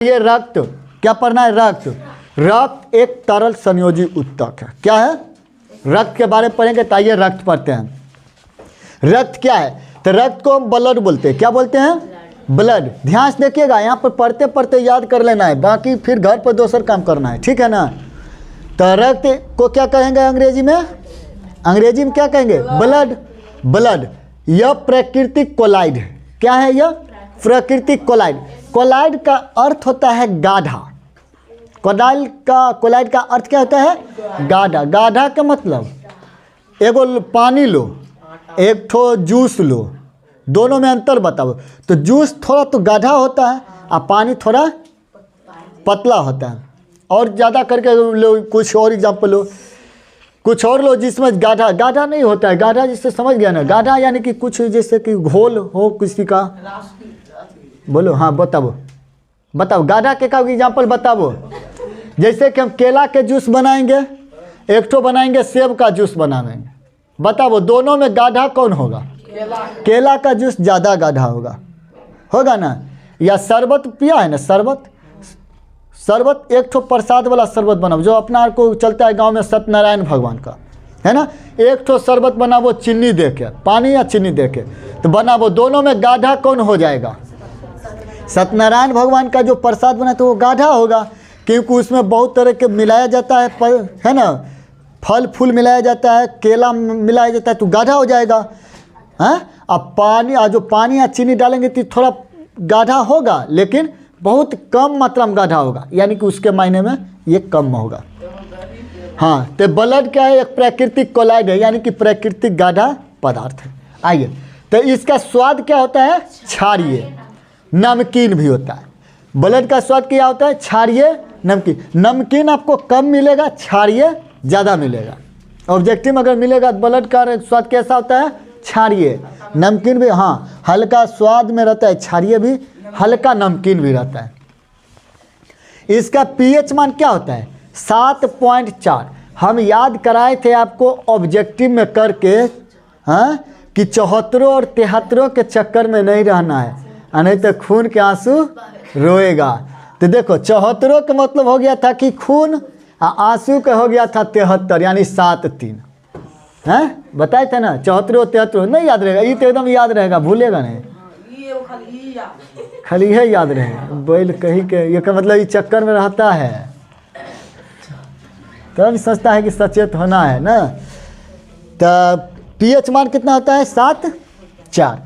ये रक्त क्या पढ़ना है? रक्त। रक्त एक तरल संयोजी उत्तक है। क्या है? रक्त के बारे में पढ़ेंगे। तो आइए रक्त पढ़ते हैं। रक्त क्या है? तो रक्त को हम ब्लड बोलते हैं। क्या बोलते हैं? ब्लड। ध्यान से देखिएगा, यहाँ पर पढ़ते पढ़ते याद कर लेना है, बाकी फिर घर पर दूसरा काम करना है, ठीक है ना। तो रक्त को क्या कहेंगे अंग्रेजी में? अंग्रेजी में क्या कहेंगे? ब्लड। ब्लड। यह प्राकृतिक कोलाइड है। क्या है यह? प्राकृतिक कोलाइड। कोलाइड का अर्थ होता है गाढ़ा। कोलाइड का अर्थ क्या होता है? गाढ़ा। गाढ़ा का मतलब एगो पानी लो, एक ठो जूस लो, दोनों में अंतर बताओ। तो जूस थोड़ा तो गाढ़ा होता है और पानी थोड़ा पतला होता है। और ज़्यादा करके लो, कुछ और एग्जाम्पल लो, कुछ और लो जिसमें गाढ़ा गाढ़ा नहीं होता है। गाढ़ा जिससे समझ गया ना, गाढ़ा यानी कि कुछ जैसे कि घोल हो किसी का। बोलो, हाँ बताओ बताओ, गाढ़ा के का एग्जाम्पल बताओ। जैसे कि हम केला के जूस बनाएंगे, एक ठो बनाएंगे सेब का जूस बनाएंगे, बताओ दोनों में गाढ़ा कौन होगा? केला का जूस ज़्यादा गाढ़ा होगा ना। या शरबत पिया है ना, शरबत एक ठो प्रसाद वाला शरबत बनाओ, जो अपना को चलता है गांव में सत्यनारायण भगवान का, है ना। एक ठो शरबत बनाओ चीनी दे के, पानी या चीनी दे के, तो बनाओ दोनों में गाढ़ा कौन हो जाएगा? सत्यनारायण भगवान का जो प्रसाद बना तो वो गाढ़ा होगा, क्योंकि उसमें बहुत तरह के मिलाया जाता है ना, फल फूल मिलाया जाता है, केला मिलाया जाता है, तो गाढ़ा हो जाएगा। हाँ, अब पानी जो पानी या चीनी डालेंगे तो थोड़ा गाढ़ा होगा, लेकिन बहुत कम मात्रा में गाढ़ा होगा, यानी कि उसके मायने में ये कम होगा। हाँ, तो ब्लड क्या है? एक प्राकृतिक कोलाइड है, यानी कि प्राकृतिक गाढ़ा पदार्थ है। आइए, तो इसका स्वाद क्या होता है? क्षारीय, नमकीन भी होता है। ब्लड का स्वाद क्या होता है? क्षारीय, नमकीन। नमकीन आपको कम मिलेगा, क्षारीय ज़्यादा मिलेगा। ऑब्जेक्टिव में अगर मिलेगा तो ब्लड का स्वाद कैसा होता है? क्षारीय। नमकीन भी हाँ हल्का स्वाद में रहता है, क्षारीय भी, हल्का नमकीन भी रहता है। इसका पीएच मान क्या होता है? 7.4। हम याद कराए थे आपको ऑब्जेक्टिव में करके, हाँ, कि 74 और 73 के चक्कर में नहीं रहना है, नहीं तो खून के आंसू रोएगा। तो देखो 74 का मतलब हो गया था कि खून, आंसू का हो गया था 73, यानी 7-3। हैं बताए थे ना, 74 73 नहीं याद रहेगा, ये तो एकदम याद रहेगा, भूलेगा नहीं, खाली है याद रहेगा। बैल कहीं के ये का मतलब ये चक्कर में रहता है, तब सोचता है कि सचेत होना है ना। तो पीएच मान कितना होता है? 7.4।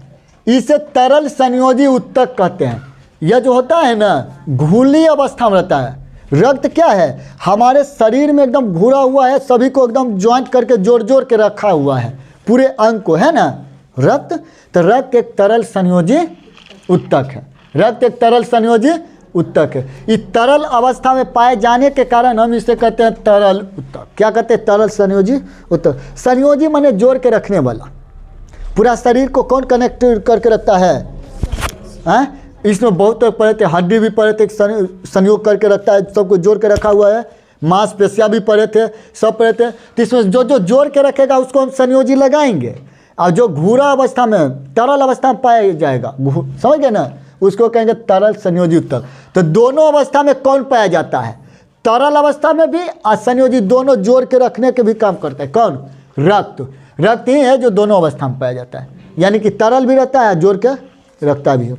इसे तरल संयोजी उत्तक कहते हैं। यह जो होता है ना, घुली अवस्था में रहता है। रक्त क्या है? हमारे शरीर में एकदम घुरा हुआ है, सभी को एकदम ज्वाइंट करके जोड़ जोड़ के रखा हुआ है, पूरे अंग को, है ना रक्त। तो रक्त एक तरल संयोजी उत्तक है। रक्त एक तरल संयोजी उत्तक है। इस तरल अवस्था में पाए जाने के कारण हम इसे कहते हैं तरल उत्तक। क्या कहते हैं? तरल संयोजी उत्तक। संयोजी माने जोड़ के रखने वाला। पूरा शरीर को कौन कनेक्ट करके रखता है? हैं? इसमें बहुत तक पड़े थे, हड्डी भी पड़े थे, संयोग करके रखता है, सबको जोड़ के रखा हुआ है, मांसपेशियाँ भी पड़े थे, सब पड़े थे। तो इसमें जो जो जोड़ के रखेगा उसको हम संयोजी लगाएंगे, और जो घूरा अवस्था में, तरल अवस्था में पाया जाएगा, समझ गए ना, उसको कहेंगे तरल संयोजी उत्तक। तो दोनों अवस्था में कौन पाया जाता है? तरल अवस्था में भी और संयोजी, दोनों जोड़ के रखने के भी काम करता है। कौन? रक्त। रक्त ही है जो दोनों अवस्था में पाया जाता है, यानी कि तरल भी रहता है, जोड़ के रखता भी है।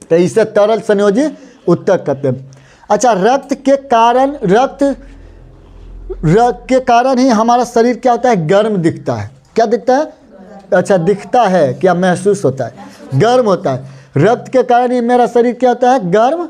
तो इसे तरल संयोजी उत्तक कहते हैं। अच्छा, रक्त के कारण ही हमारा शरीर क्या होता है? गर्म दिखता है। क्या दिखता है? अच्छा, दिखता है, क्या महसूस होता है? गर्म होता है। रक्त के कारण ही मेरा शरीर क्या होता है? गर्म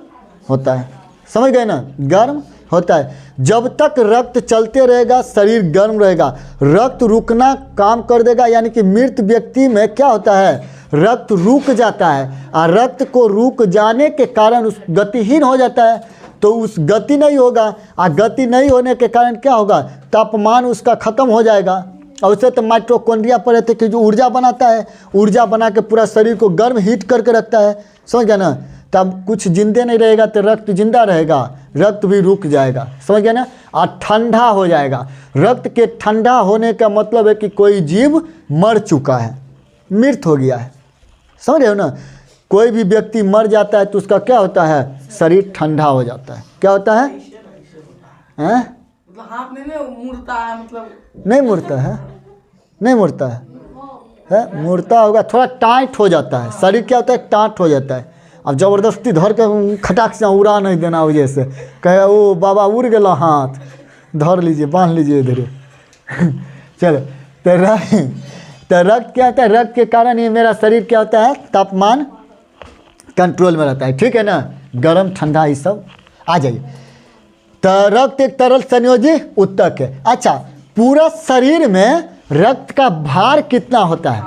होता है। समझ गए ना? गर्म होता है। जब तक रक्त चलते रहेगा शरीर गर्म रहेगा। रक्त रुकना काम कर देगा, यानी कि मृत व्यक्ति में क्या होता है? रक्त रुक जाता है, और रक्त को रुक जाने के कारण उस गतिहीन हो जाता है, तो उस गति नहीं होगा, और गति नहीं होने के कारण क्या होगा? तापमान उसका खत्म हो जाएगा। और उससे तो माइटोकॉन्ड्रिया पड़े थे कि जो ऊर्जा बनाता है, ऊर्जा बना के पूरा शरीर को गर्म हीट करके रखता है, समझ गया ना। तब कुछ जिंदे नहीं रहेगा तो रक्त जिंदा रहेगा, रक्त भी रुक जाएगा, समझ गया ना, और ठंडा हो जाएगा। रक्त के ठंडा होने का मतलब है कि कोई जीव मर चुका है, मृत हो गया है, समझ रहे हो ना। कोई भी व्यक्ति मर जाता है तो उसका क्या होता है, शरीर ठंडा हो जाता है। क्या होता है? हैं? मतलब हाथ नहीं मुड़ता है, मतलब नहीं मुड़ता है, नहीं मुड़ता है, मुड़ता होगा, थोड़ा टाइट हो जाता है शरीर। क्या होता है? टाइट हो जाता है। अब ज़बरदस्ती धर के खटाक से उड़ा नहीं देना वजह से, कहे ओ बाबा उड़ गया हाथ, धर लीजिए, बांध लीजिए इधर। चलो, तो रक्त क्या होता है? रक्त के कारण ये मेरा शरीर क्या होता है, तापमान कंट्रोल में रहता है। ठीक है ना, गर्म ठंडा ये सब आ जाइए। तो रक्त एक तरल संयोजी उत्तक है। अच्छा, पूरा शरीर में रक्त का भार कितना होता है?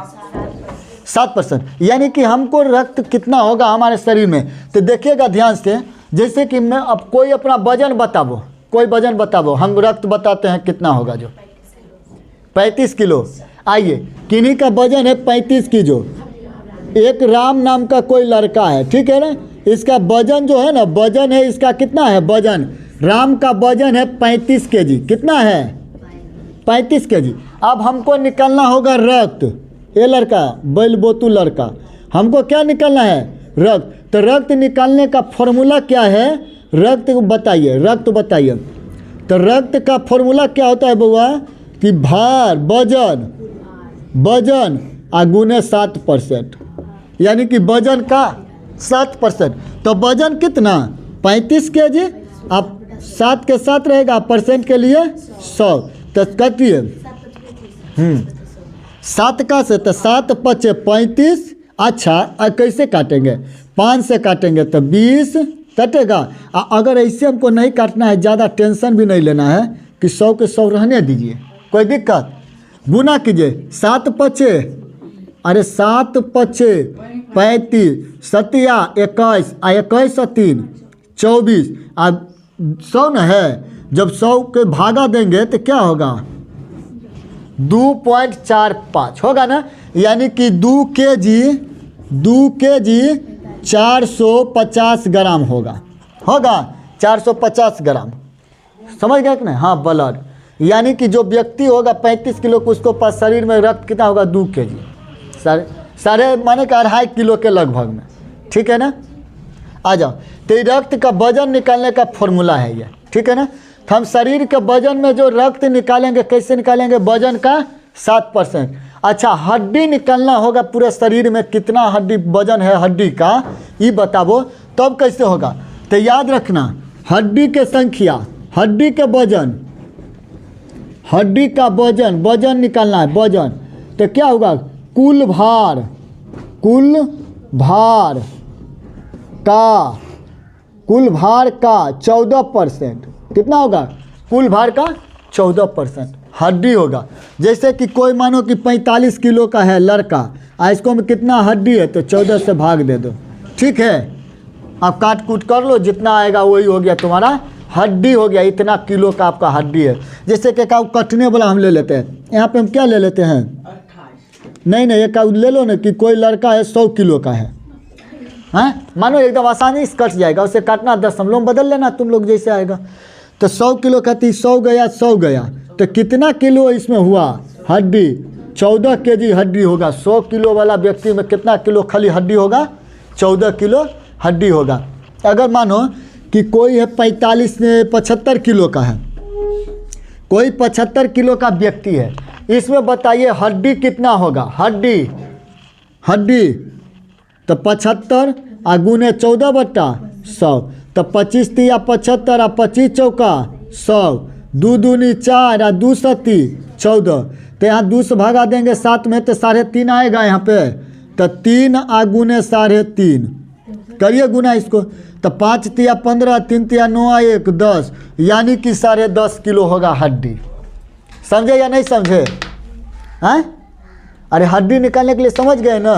7%। यानी कि हमको रक्त कितना होगा हमारे शरीर में, तो देखिएगा ध्यान से। जैसे कि मैं अब कोई अपना वजन बताबो, कोई वजन बताबो, हम रक्त बताते हैं कितना होगा, जो 35 किलो। आइए, किन्हीं का वजन है 35 किलो। एक राम नाम का कोई लड़का है, ठीक है ना, इसका वजन जो है ना, वजन है इसका कितना है, वजन राम का वजन है 35 केजी। कितना है? 35 केजी। अब हमको निकालना होगा रक्त। ये लड़का बैलबोतू लड़का, हमको क्या निकालना है? रक्त। तो रक्त निकालने का फॉर्मूला क्या है? रक्त बताइए, रक्त बताइए। तो रक्त का फॉर्मूला क्या होता है बउआ, कि भार वजन गुने 7%, यानी कि वजन का 7%। तो वजन कितना? 35 केजी। आप 7 के साथ रहेगा, परसेंट के लिए 100। तो काटिए 7 का से, तो 7 पचे 35। अच्छा, कैसे काटेंगे? 5 से काटेंगे तो 20 कटेगा। अगर ऐसे हमको नहीं काटना है, ज़्यादा टेंशन भी नहीं लेना है कि 100 के 100 रहने दीजिए, कोई दिक्कत। गुना कीजिए, 7 पचे, अरे 7 पचे 35, 7 21, 21 और 3 24। अब 100 न है, जब 100 के भागा देंगे तो क्या होगा? 2.45 होगा ना, यानी कि 2 केजी 450 ग्राम होगा 450 ग्राम। समझ गए कि नहीं? हाँ, ब्लड, यानी कि जो व्यक्ति होगा 35 किलो को, उसको पास शरीर में रक्त कितना होगा? 2 केजी, साढ़े माने कि 2.5 किलो के लगभग में। ठीक है ना, आ जाओ। तो रक्त का वजन निकालने का फॉर्मूला है ये, ठीक है ना। तो हम शरीर के वजन में जो रक्त निकालेंगे, कैसे निकालेंगे? वजन का 7%। अच्छा, हड्डी निकालना होगा पूरे शरीर में, कितना हड्डी वजन है हड्डी का, ये बताबो, तब कैसे होगा? तो याद रखना, हड्डी के संख्या, हड्डी के वजन, हड्डी का वजन निकालना है, वजन। तो क्या होगा? कुल भार का 14%। कितना होगा? कुल भार का 14% हड्डी होगा। जैसे कि कोई मानो कि 45 किलो का है लड़का, इसको में कितना हड्डी है, तो 14 से भाग दे दो, ठीक है। आप काट कूट कर लो, जितना आएगा वही हो गया तुम्हारा हड्डी हो गया। इतना किलो का आपका हड्डी है। जैसे कि कटने वाला हम ले लेते हैं, यहाँ पे हम क्या ले लेते हैं? 28। नहीं, एक ले लो ना, कि कोई लड़का है 100 किलो का है, हाँ, मानो एकदम आसानी से कट जाएगा, उसे काटना 10 में बदल लेना तुम लोग जैसे आएगा। तो 100 किलो खाती 100 गया, तो कितना किलो इसमें हुआ? हड्डी 14 केजी हड्डी होगा। 100 किलो वाला व्यक्ति में कितना किलो खाली हड्डी होगा? 14 किलो हड्डी होगा। अगर मानो कि कोई है 75 किलो का है, कोई 75 किलो का व्यक्ति है, इसमें बताइए हड्डी कितना होगा? हड्डी तो 75 गुने 14/100, तो 25 तिया 75 और 25 चौका 100, 2 दूनी 4 और 2 सती 14। तो यहाँ 2 से भागा देंगे 7 में, तो 3.5 आएगा यहाँ पे। तो 3 गुने 3.5 करिए गुना इसको, तो 5 तिया 15, 3 तिया 9, 1 10, यानी कि 10.5 किलो होगा हड्डी। समझे या नहीं समझे? हैं? अरे हड्डी निकालने के लिए समझ गए ना?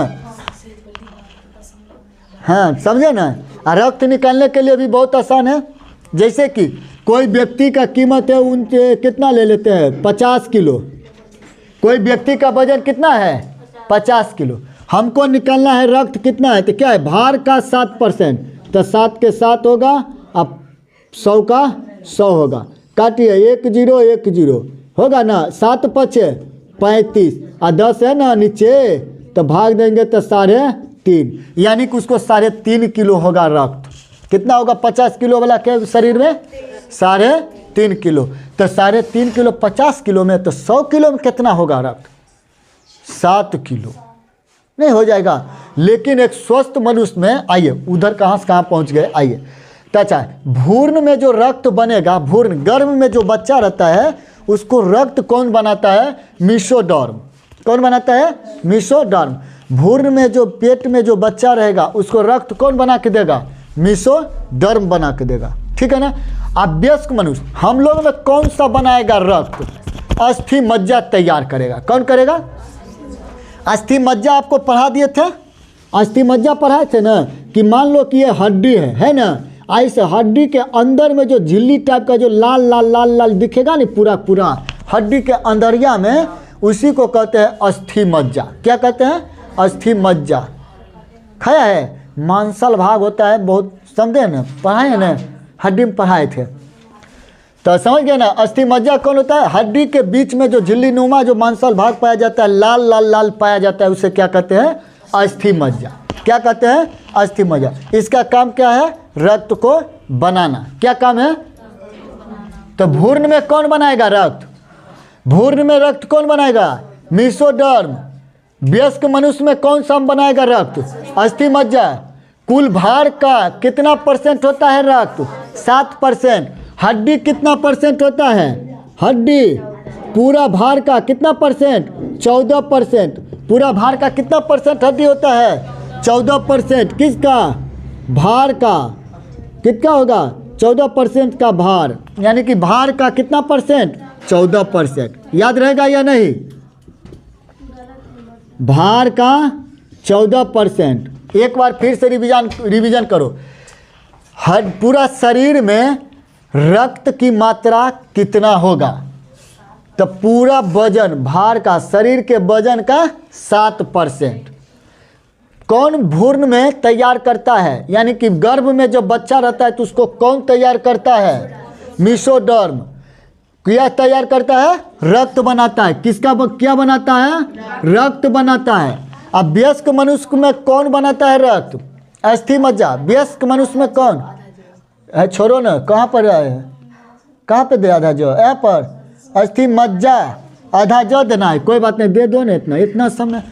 हाँ, समझे ना। रक्त निकालने के लिए भी बहुत आसान है। जैसे कि कोई व्यक्ति का कीमत है उनके कितना ले लेते हैं? 50 किलो। कोई व्यक्ति का वजन कितना है? 50 किलो। हमको निकालना है रक्त कितना है, तो क्या है? भार का 7%, तो 7 के 7 होगा, अब 100 का 100 होगा। काटिए 1 0 1 0 होगा ना, 7 5 35 और 10 है ना नीचे, तो भाग देंगे तो 3, यानी कि उसको 3.5 किलो होगा रक्त। कितना होगा 50 किलो वाला के शरीर में? 3.5 किलो। तो 3.5 किलो 50 किलो में, तो 100 किलो में कितना होगा रक्त? 7 किलो नहीं हो जाएगा। लेकिन एक स्वस्थ मनुष्य में, आइए उधर कहाँ से कहाँ पहुँच गए, आइए। तो अच्छा, भ्रूण में जो रक्त बनेगा, भ्रूण गर्भ में जो बच्चा रहता है उसको रक्त कौन बनाता है? मीसोडर्म। कौन बनाता है? मीसोडर्म। भ्रूण में जो पेट में जो बच्चा रहेगा उसको रक्त कौन बना के देगा? मीसोडर्म बना के देगा। ठीक है ना। अब वयस्क मनुष्य, हम लोग में कौन सा बनाएगा रक्त? अस्थि मज्जा तैयार करेगा। कौन करेगा? अस्थि मज्जा आपको पढ़ा दिए थे, अस्थि मज्जा पढ़ाए थे ना, कि मान लो कि ये हड्डी है ना, ऐसे हड्डी के अंदर में जो झिल्ली टाइप का जो लाल लाल लाल लाल दिखेगा नहीं, पूरा पूरा हड्डी के अंदरिया में, उसी को कहते हैं अस्थि मज्जा। क्या कहते हैं? अस्थि मज्जा। खाया है? मांसल भाग होता है, बहुत समझे ना, पढ़ाए हैं ना, हड्डी में पढ़ाए थे, तो समझ गए ना। अस्थि मज्जा कौन होता है? हड्डी के बीच में जो झिल्ली नुमा जो मांसल भाग पाया जाता है, लाल लाल लाल पाया जाता है, उसे क्या कहते हैं? अस्थि मज्जा। क्या कहते हैं? अस्थि मज्जा। इसका काम क्या है? रक्त को बनाना। क्या काम है? तो भ्रूण में कौन बनाएगा रक्त? भ्रूण में रक्त कौन बनाएगा? मीसोडर्म। वयस्क मनुष्य में कौन सा बनाएगा रक्त? अस्थि मज्जा। कुल भार का कितना % होता है रक्त? 7%। हड्डी कितना % होता है? हड्डी पूरा भार का कितना %? 14%। पूरा भार का कितना % हड्डी होता है? 14%। किसका? भार का। कितना होगा? 14% का भार, यानी कि भार का कितना %? 14%। याद रहेगा या नहीं? भार का 14%। एक बार फिर से रिवीजन करो। हर पूरा शरीर में रक्त की मात्रा कितना होगा? तो पूरा वजन, भार का, शरीर के वजन का 7%। कौन भ्रूण में तैयार करता है? यानी कि गर्भ में जब बच्चा रहता है तो उसको कौन तैयार करता है? मीसोडर्म। क्या तैयार करता है? रक्त बनाता है। किसका क्या बनाता है? रक्त बनाता है। अब वयस्क मनुष्य में कौन बनाता है रक्त? अस्थि मज्जा। वयस्क मनुष्य में कौन है? छोड़ो ना, कहाँ पर है? कहाँ पे दे आधा जो? यहाँ पर अस्थि मज्जा। आधा जो देना है, कोई बात नहीं, दे दो ना, इतना समय।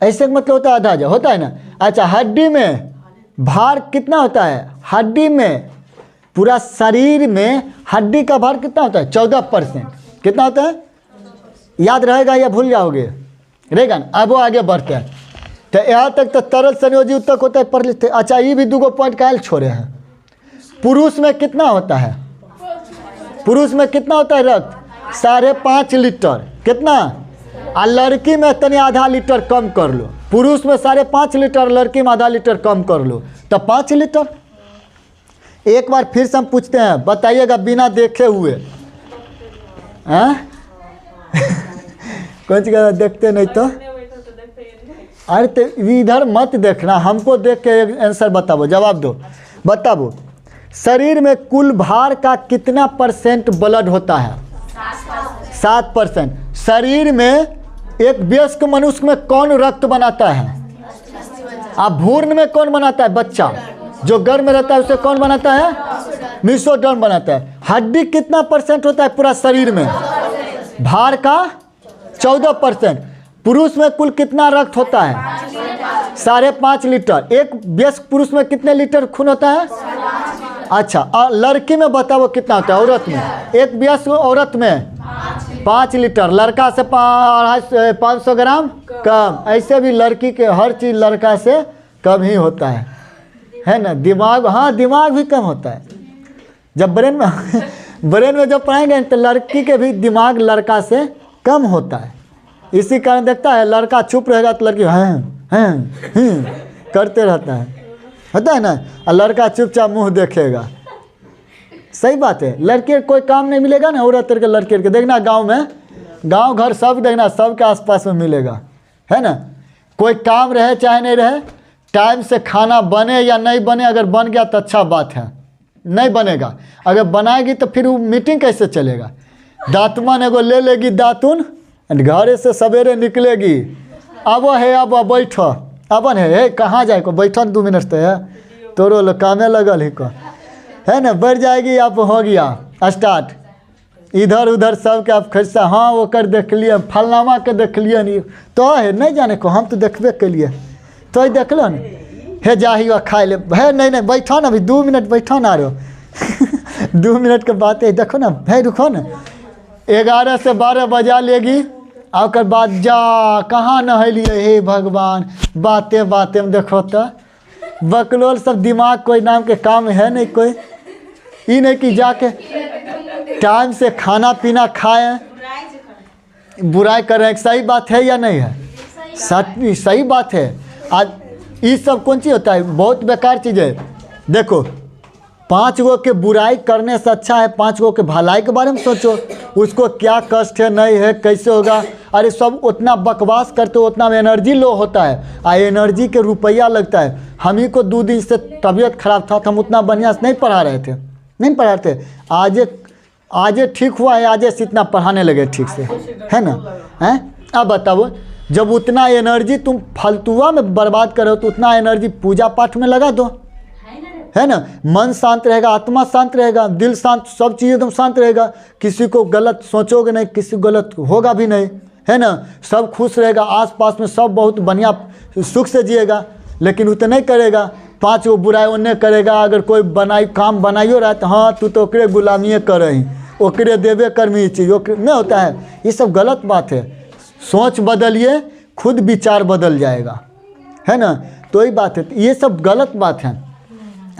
ऐसे मतलब होता है आधा जो होता है ना। अच्छा, हड्डी में भार कितना होता है? हड्डी में, पूरा शरीर में हड्डी का भार कितना होता है? 14%। कितना होता है? याद रहेगा या भूल जाओगे? रहेगा ना। अब वो आगे बढ़ते हैं। तो यहाँ तक तो तरल संयोजी तक होता है, पढ़ लेते। अच्छा, ये भी 2 पॉइंट काहे छोड़े हैं। पुरुष में कितना होता है? पुरुष में कितना होता है रक्त? 5.5 लीटर। कितना? आ लड़की में तनी आधा लीटर कम कर लो। पुरुष में 5.5 लीटर, लड़की में आधा लीटर कम कर लो, तो 5 लीटर। एक बार फिर से हम पूछते हैं, बताइएगा बिना देखे हुए। कौन सी देखते नहीं तो? अरे तो इधर मत देखना, हमको देख के आंसर बताओ, जवाब दो, बताओ। शरीर में कुल भार का कितना % ब्लड होता है? 7%। शरीर में एक वयस्क मनुष्य में कौन रक्त बनाता है? अब भ्रूण में कौन बनाता है? बच्चा जो गर्भ में रहता है उसे कौन बनाता है? मीसोडर्म बनाता है। हड्डी कितना % होता है पूरा शरीर में? भार का 14%। पुरुष में कुल कितना रक्त होता है? 5.5 लीटर। एक वयस्क पुरुष में कितने लीटर खून होता है? अच्छा, और लड़की में बताओ कितना होता है? औरत में, एक वयस्क औरत में 5 लीटर, लड़का से 500 ग्राम कम। ऐसे भी लड़की के हर चीज़ लड़का से कम ही होता है ना। दिमाग, हाँ दिमाग भी कम होता है। जब ब्रेन में जब पढ़ाएंगे तो लड़की के भी दिमाग लड़का से कम होता है। इसी कारण देखता है लड़का चुप रहेगा तो लड़की हैं करते रहता है, होता है ना। और लड़का चुपचाप मुंह देखेगा। सही बात है। लड़के कोई काम नहीं मिलेगा ना, औरत के लड़के के देखना, गांव में, गांव घर सब देखना, सबके आसपास में मिलेगा, है ना। कोई काम रहे चाहे नहीं रहे, टाइम से खाना बने या नहीं बने, अगर बन गया तो अच्छा बात है, नहीं बनेगा अगर बनाएगी तो फिर वो मीटिंग कैसे चलेगा। दातुमन एगो ले लेगी दातुन, घरे से सवेरे निकलेगी, अब है अब बैठो, अपन है कहाँ जाए को बैठो 2 मिनट तो है तोरो लो कामे लगल है को है ना। बढ़ जाएगी आप हो गया स्टार्ट इधर उधर सबके आप खर्चा हाँ वो कर देख लिए फलनामा के देख लिए नहीं तो है नहीं जाने को हम तो देखबे के लिए तो देख लो ना हे जाही खाए ले है नहीं बैठो ना अभी 2 मिनट बैठो ना रो 2 मिनट के बात है देखो ना भाई रुको ना 11 से 12 बजा लेगी और बाद जा कहाँ नहलिए हे भगवान बातें बातें में देखो तो बकलोल सब दिमाग कोई नाम के काम है नहीं कोई ये नहीं कि जाके टाइम से खाना पीना खाएं बुराई कर रहे हैं सही बात है या नहीं है सही बात है। आज ये सब कौन चीज़ होता है बहुत बेकार चीज़ है। देखो 5 गो के बुराई करने से अच्छा है 5 गो के भलाई के बारे में सोचो उसको क्या कष्ट है नहीं है कैसे होगा। अरे सब उतना बकवास करते उतना में एनर्जी लो होता है आ एनर्जी के रुपया लगता है। हम ही को 2 दिन से तबीयत खराब था तो हम उतना बढ़िया से नहीं पढ़ा रहे थे आज ठीक हुआ है आज से इतना पढ़ाने लगे ठीक से है ना हैं। अब बताओ जब उतना एनर्जी तुम फालतुआ में बर्बाद करो तो उतना एनर्जी पूजा पाठ में लगा दो है ना। मन शांत रहेगा आत्मा शांत रहेगा दिल शांत सब चीज़ एकदम शांत रहेगा किसी को गलत सोचोगे नहीं किसी को गलत होगा भी नहीं है ना। सब खुश रहेगा आसपास में सब बहुत बढ़िया सुख से जिएगा। लेकिन उतना नहीं करेगा 5 गो बुराई उन्हें करेगा। अगर कोई काम बनाइयो रहा तो हाँ तू तो ओकरे गुलामी कर रही ओकरे देवे कर्मी चीज़ नहीं होता है। ये सब गलत बात है। सोच बदलिए खुद विचार बदल जाएगा है ना। तो यही बात है ये सब गलत बात है।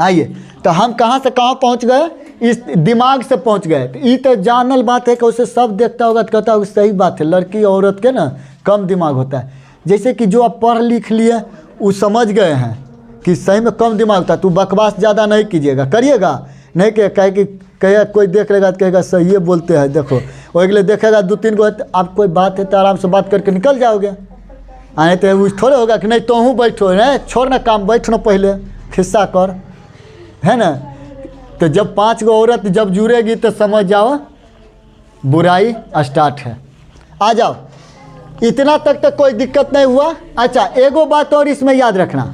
आइए तो हम कहाँ से कहाँ पहुँच गए इस दिमाग से पहुँच गए। तो ये तो जानल बात है कि उसे सब देखता होगा तो कहता होगा सही बात है। लड़की औरत के ना कम दिमाग होता है। जैसे कि जो आप पढ़ लिख लिए वो समझ गए हैं कि सही में कम दिमाग होता है। तू बकवास ज़्यादा नहीं कीजिएगा करिएगा नहीं कहे कि कहे कोई देख लेगा तो कहेगा सही ये बोलते हैं देखो वो अगले देखेगा 2-3 गो आप कोई बात है तो आराम से बात करके निकल जाओगे। आने तो वो थोड़े होगा कि नहीं तो हूँ बैठो नहीं छोड़ ना काम बैठना पहले खिस्सा कर है ना। तो जब 5 गो औरत जब जुड़ेगी तो समझ जाओ बुराई स्टार्ट है। आ जाओ इतना तक कोई दिक्कत नहीं हुआ। अच्छा एगो बात और इसमें याद रखना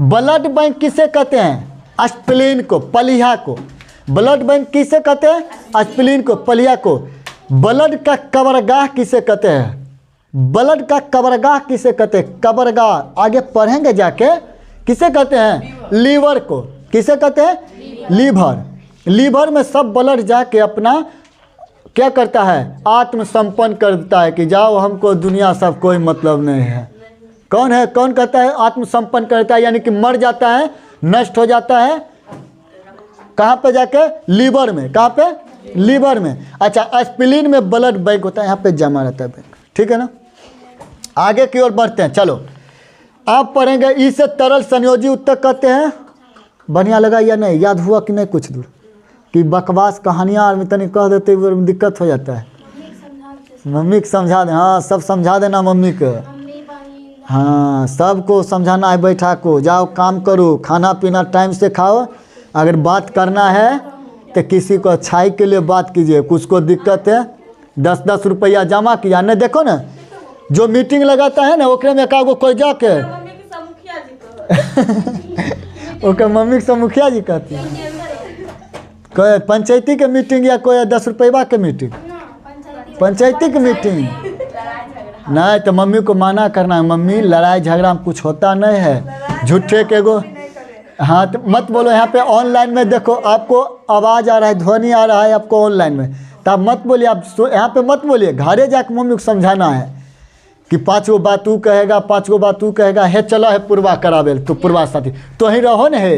ब्लड बैंक किसे कहते हैं स्प्लीन को पलिया को। ब्लड बैंक किसे कहते हैं स्प्लीन को पलिया को। ब्लड का कब्रगाह किसे कहते हैं ब्लड का कब्रगाह किसे कहते हैं कब्रगाह आगे पढ़ेंगे जाके किसे कहते हैं लीवर को किसे कहते हैं लीवर में सब ब्लड जाके अपना क्या करता है आत्मसंपन्न करता है कि जाओ हमको दुनिया सब कोई मतलब नहीं है। कौन कहता है आत्मसंपन्न करता है यानी कि मर जाता है नष्ट हो जाता है कहाँ पे जाके लीवर में। कहाँ पे लीवर में। अच्छा स्प्लीन में ब्लड बैंक होता है यहाँ पे जमा रहता है बैंक ठीक है ना। आगे की ओर बढ़ते हैं चलो आप पढ़ेंगे इसे तरल संयोजी उत्तर कहते हैं। बढ़िया लगा या नहीं याद हुआ कि नहीं कुछ दूर कि बकवास कहानियाँ में तनिक कह देते हुए दिक्कत हो जाता है। मम्मी को समझा दे हाँ सब समझा देना मम्मी को हाँ सबको समझाना है बैठा को जाओ काम करो खाना पीना टाइम से खाओ। अगर बात करना है तो किसी को अच्छाई के लिए बात कीजिए कुछ को दिक्कत है 10-10 रुपया जमा किया नहीं देखो ना जो मीटिंग लगाता है ना ओकरे में का कोई जाके ओके मम्मी के मुखिया जी कहती है कोई पंचायती के मीटिंग या कोई 10 रुपया के मीटिंग पंचायती की मीटिंग नहीं तो मम्मी को माना करना है मम्मी लड़ाई झगड़ा में कुछ होता नहीं है झूठे के गो हाँ तो मत बोलो। यहाँ पे ऑनलाइन में देखो आपको आवाज़ आ रहा है ध्वनि आ रहा है आपको ऑनलाइन में तो आप मत बोलिए आप यहाँ पे मत बोलिए घरे जाकर मम्मी को समझाना है कि 5 गो बात तू कहेगा 5 गो बात तू कहेगा हे चलो है पूर्वा करावे तो पूर्वा साथी तो ही रहो न है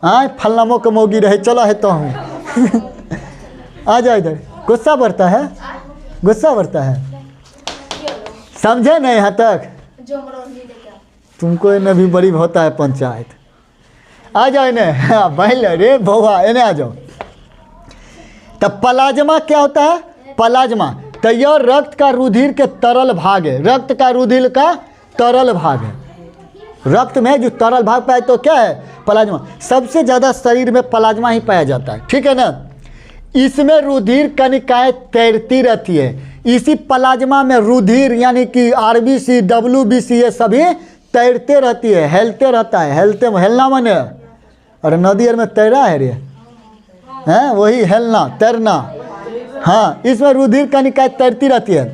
हाँ फलनामों के मोगी रहे चलो है तो हूँ आ जाओ इधर गुस्सा बढ़ता है समझे नहीं यहाँ तक तुमको इन्हें भी बड़ी होता है पंचायत। आ जाओ इन्हें बहन रे बउआ इन्हें आ जाओ। तब प्लाज्मा क्या होता है प्लाज्मा तो यह रक्त का रुधिर के तरल भाग है। रक्त का रुधिर का तरल भाग है। रक्त में जो तरल भाग पाया तो क्या है प्लाज्मा। सबसे ज़्यादा शरीर में प्लाज्मा ही पाया जाता है ठीक है ना। इसमें रुधिर कणिकाएं तैरती रहती है। इसी प्लाज्मा में रुधिर यानी कि आरबीसी डब्ल्यूबीसी ये सभी तैरते रहती है, हेलते रहता है। हेलते हेलना माने अरे नदी में तैरा है रे, हैं वही हेलना तैरना। हाँ, इसमें रुधिर कणिकाएं तैरती रहती है।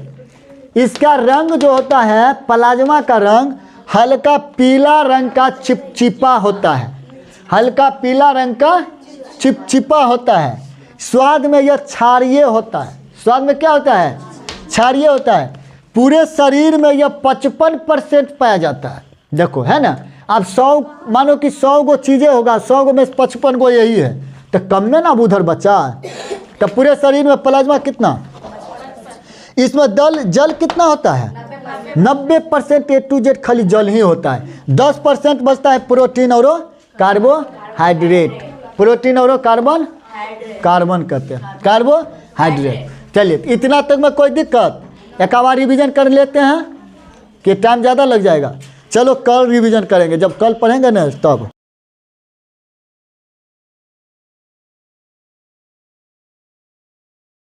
इसका रंग जो होता है प्लाज्मा का रंग हल्का पीला रंग का चिपचिपा होता है, हल्का पीला रंग का चिपचिपा होता है। स्वाद में यह क्षारीय होता है। स्वाद में क्या होता है? क्षारीय होता है। पूरे शरीर में यह 55% पाया जाता है। देखो है ना, अब 100 मानो कि 100 गो चीज़ें होगा, 100 गो में 55 गो यही है, तो कम में ना उधर बचा। तो पूरे शरीर में प्लाज्मा कितना, इसमें जल कितना होता है? 90% A to Z खाली जल ही होता है। 10% बचता है प्रोटीन और कार्बोहाइड्रेट। प्रोटीन और कार्बन कहते हैं, कार्बोहाइड्रेट। चलिए इतना तक में कोई दिक्कत? एक बार रिवीजन कर लेते हैं कि टाइम ज़्यादा लग जाएगा। चलो कल रिवीजन करेंगे, जब कल पढ़ेंगे ना तब।